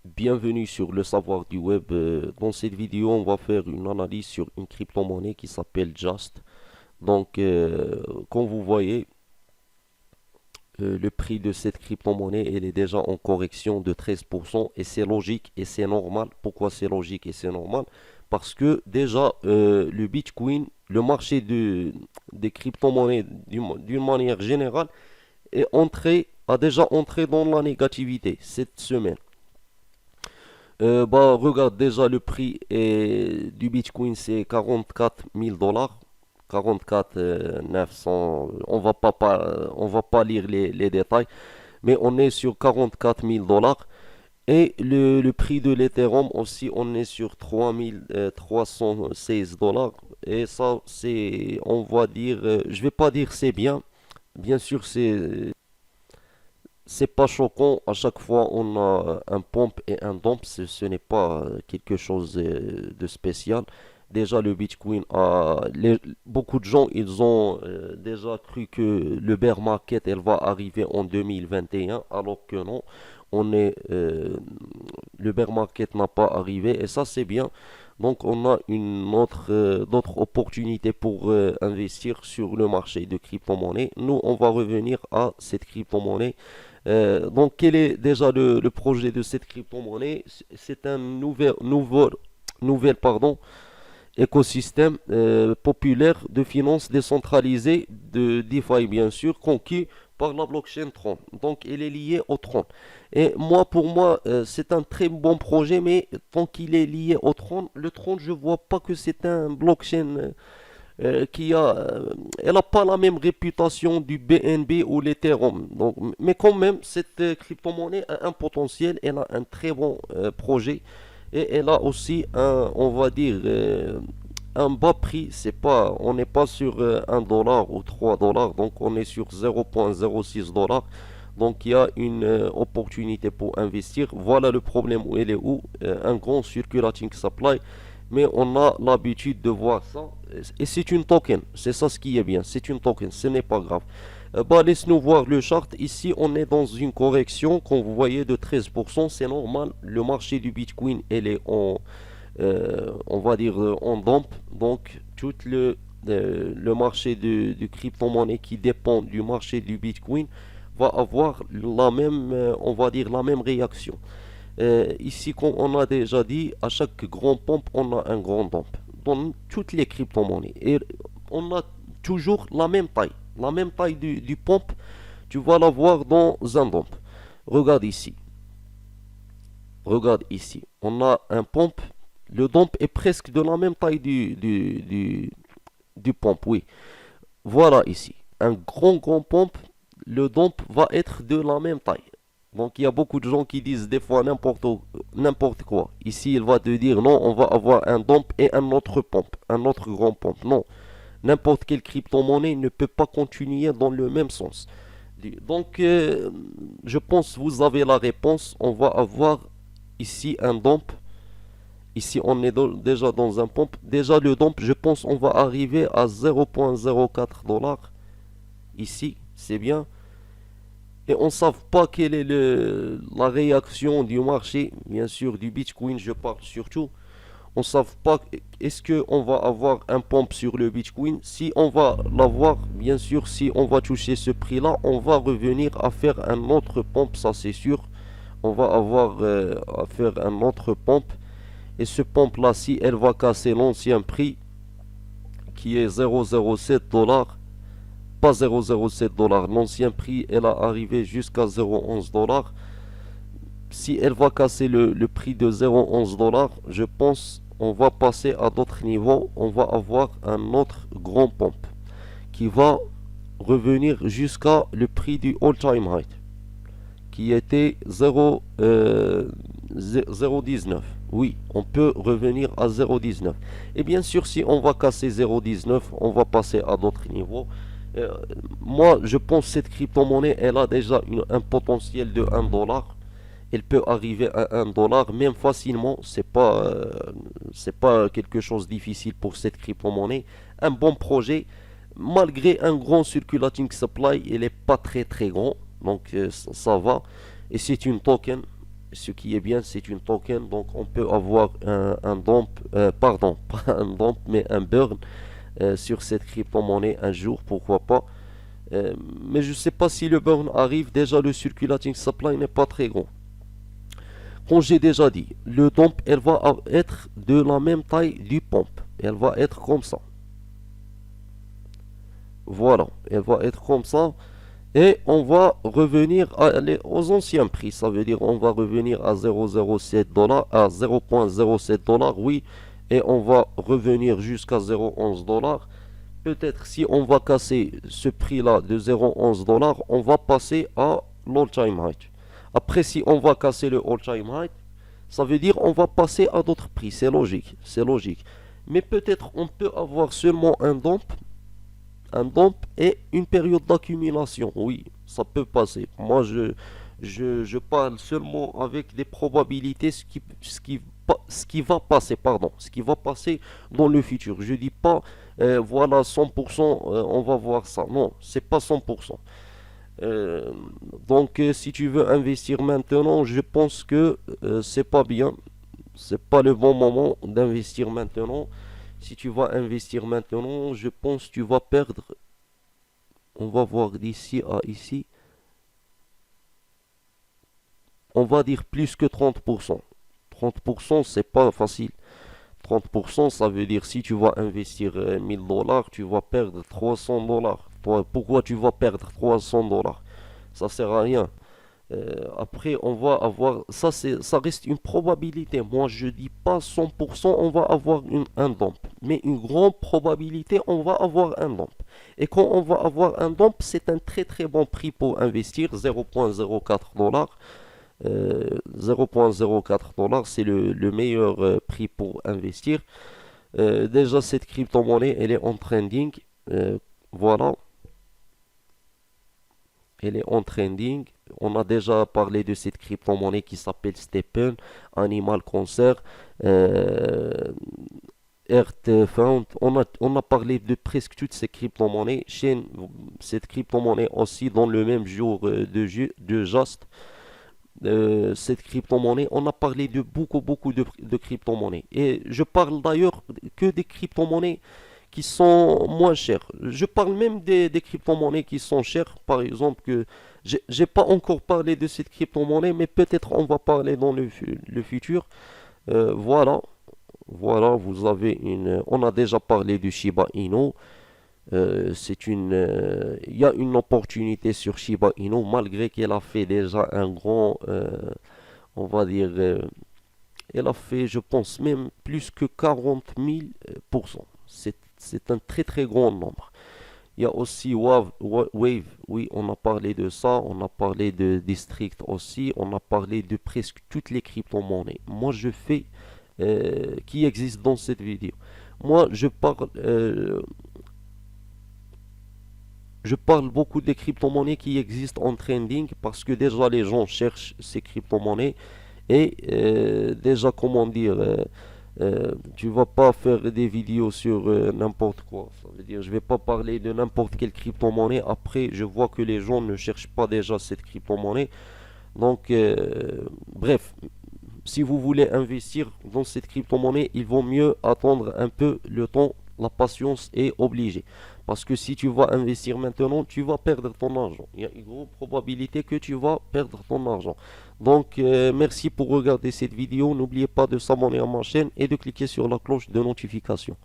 Bienvenue sur le savoir du web. Dans cette vidéo, on va faire une analyse sur une crypto-monnaie qui s'appelle Just. Comme vous voyez, le prix de cette crypto-monnaie, elle est déjà en correction de 13% et c'est logique et c'est normal. Pourquoi c'est logique et c'est normal? Parce que déjà, le Bitcoin, le marché des crypto-monnaies d'une manière générale, a déjà entré dans la négativité cette semaine. Regarde déjà le prix du Bitcoin, c'est 44 000 dollars. 44 900. On va pas lire les détails, mais on est sur 44 000 dollars. Et le prix de l'Ethereum aussi, on est sur 3 316 dollars. Et ça, on va dire, je vais pas dire c'est bien. Bien sûr, c'est pas choquant, à chaque fois on a un pump et un dump, ce n'est pas quelque chose de spécial. Déjà le Bitcoin beaucoup de gens ils ont déjà cru que le bear market elle va arriver en 2021 alors que non, le bear market n'a pas arrivé et ça c'est bien. Donc on a d'autres opportunités pour investir sur le marché de crypto-monnaie. Nous on va revenir à cette crypto-monnaie. Quel est déjà le projet de cette crypto-monnaie? C'est un nouvel écosystème populaire de finances décentralisées, de DeFi bien sûr, conquis par la blockchain Tron. Donc, il est lié au Tron. Et moi, pour moi, c'est un très bon projet, mais tant qu'il est lié au Tron, le Tron, je vois pas que c'est un blockchain elle n'a pas la même réputation du BNB ou l'Ethereum. Donc, mais quand même, cette crypto-monnaie a un potentiel, elle a un très bon projet et elle a aussi on va dire, un bas prix. On n'est pas sur 1 dollar ou 3 dollars, donc on est sur 0,06 dollars. Donc il y a une opportunité pour investir. Voilà le problème où elle est où un grand circulating supply, mais on a l'habitude de voir ça. Et c'est une token, c'est ça ce qui est bien, c'est une token, ce n'est pas grave. Laisse-nous voir le chart. Ici, on est dans une correction, comme vous voyez, de 13%. C'est normal. Le marché du Bitcoin, elle est on va dire, en dump. Donc, le marché de crypto-monnaie qui dépend du marché du Bitcoin va avoir on va dire, la même réaction. Ici, comme on a déjà dit, à chaque grand pump, on a un grand dump. Dans toutes les crypto-monnaies. Et on a toujours la même taille. La même taille du pump, tu vas la voir dans un dump. Regarde ici. Regarde ici. On a un pump. Le dump est presque de la même taille du pump, oui. Voilà ici. Un grand pump. Le dump va être de la même taille. Donc il y a beaucoup de gens qui disent des fois n'importe quoi. Ici, il va te dire non, on va avoir un dump et un autre pump, un autre grand pump. Non, n'importe quelle crypto-monnaie ne peut pas continuer dans le même sens. Donc je pense que vous avez la réponse. On va avoir ici un dump. Ici, on est déjà dans un pump. Déjà le dump, je pense on va arriver à 0,04 dollars. Ici, c'est bien. Et on ne sait pas quelle est la réaction du marché, bien sûr du Bitcoin, je parle surtout. On ne sait pas est-ce qu'on va avoir un pump sur le Bitcoin. Si on va l'avoir, bien sûr, si on va toucher ce prix-là, on va revenir à faire un autre pump, ça c'est sûr. On va avoir à faire un autre pump. Et ce pump-là, si elle va casser l'ancien prix, qui est 0,07 dollars, pas 0,07 dollars. L'ancien prix, elle a arrivé jusqu'à 0,11 dollars. Si elle va casser le prix de 0,11 dollars, je pense on va passer à d'autres niveaux. On va avoir un autre grand pump qui va revenir jusqu'à le prix du all-time high qui était 0,19. Oui, on peut revenir à 0,19. Et bien sûr, si on va casser 0,19, on va passer à d'autres niveaux. Euh, Moi, je pense que cette crypto-monnaie, elle a déjà un potentiel de 1 dollar. Elle peut arriver à 1 dollar, même facilement. C'est pas quelque chose de difficile pour cette crypto-monnaie. Un bon projet, malgré un grand circulating supply, il n'est pas très très grand. Donc ça va. Et c'est une token. Ce qui est bien, c'est une token, donc on peut avoir un dump, pardon, pas un dump, mais un burn sur cette crypto-monnaie un jour, pourquoi pas. Mais je ne sais pas si le burn arrive, déjà le circulating supply n'est pas très grand. Comme j'ai déjà dit, le dump, elle va être de la même taille du pump. Elle va être comme ça. Voilà, elle va être comme ça. Et on va revenir aux anciens prix. Ça veut dire on va revenir à 0,07 dollars, à 0,07 dollars, oui. Et on va revenir jusqu'à 0,11 dollars. Peut-être si on va casser ce prix-là de 0,11 dollars, on va passer à l'all-time high. Après, si on va casser le all-time high, ça veut dire on va passer à d'autres prix. C'est logique, c'est logique. Mais peut-être on peut avoir seulement un dump et une période d'accumulation. Oui, ça peut passer. Moi, je parle seulement avec des probabilités, ce qui va passer, pardon, ce qui va passer dans le futur. Je dis pas, voilà, 100%, on va voir ça. Non, c'est pas 100%. Euh, donc, si tu veux investir maintenant, je pense que c'est pas bien. C'est pas le bon moment d'investir maintenant. Si tu vas investir maintenant, je pense que tu vas perdre. On va voir d'ici à ici. On va dire plus que 30%. 30%, c'est pas facile. 30%, ça veut dire si tu vas investir 1000 dollars, tu vas perdre 300 dollars. Pourquoi tu vas perdre 300 dollars? Ça sert à rien. Après, on va avoir, ça reste une probabilité. Moi, je dis pas 100%, on va avoir un dump, mais une grande probabilité, on va avoir un dump. Et quand on va avoir un dump, c'est un très très bon prix pour investir, 0,04 dollars. 0,04 dollars, c'est le meilleur prix pour investir. Déjà, cette crypto-monnaie, elle est en trending. Voilà, elle est en trending. On a déjà parlé de cette crypto-monnaie qui s'appelle Stephen, Animal Concert, euh, Earth Fund. On a parlé de presque toutes ces crypto-monnaies. Cette crypto-monnaie aussi dans le même jour de Just. Cette crypto-monnaie, on a parlé de beaucoup de crypto-monnaies. Et je parle d'ailleurs que des crypto-monnaies qui sont moins chères. Je parle même des crypto-monnaies qui sont chères. Par exemple, que j'ai pas encore parlé de cette crypto-monnaie, mais peut-être on va parler dans le futur. Voilà, voilà, vous avez une. On a déjà parlé du Shiba Inu. Il y a une opportunité sur Shiba Inu, malgré qu'elle a fait déjà un grand, on va dire, elle a fait, je pense, même plus que 40 000%. C'est un très très grand nombre. Il y a aussi Wave, oui, on a parlé de ça, on a parlé de District aussi, on a parlé de presque toutes les crypto-monnaies. Moi, je fais qui existent dans cette vidéo. Moi, je parle beaucoup des crypto-monnaies qui existent en trending parce que déjà les gens cherchent ces crypto-monnaies et déjà comment dire tu vas pas faire des vidéos sur n'importe quoi. Ça veut dire je vais pas parler de n'importe quelle crypto-monnaie. Après je vois que les gens ne cherchent pas déjà cette crypto-monnaie. Donc bref, si vous voulez investir dans cette crypto-monnaie, il vaut mieux attendre un peu le temps. La patience est obligée. Parce que si tu vas investir maintenant, tu vas perdre ton argent. Il y a une grande probabilité que tu vas perdre ton argent. Donc, merci pour regarder cette vidéo. N'oubliez pas de s'abonner à ma chaîne et de cliquer sur la cloche de notification.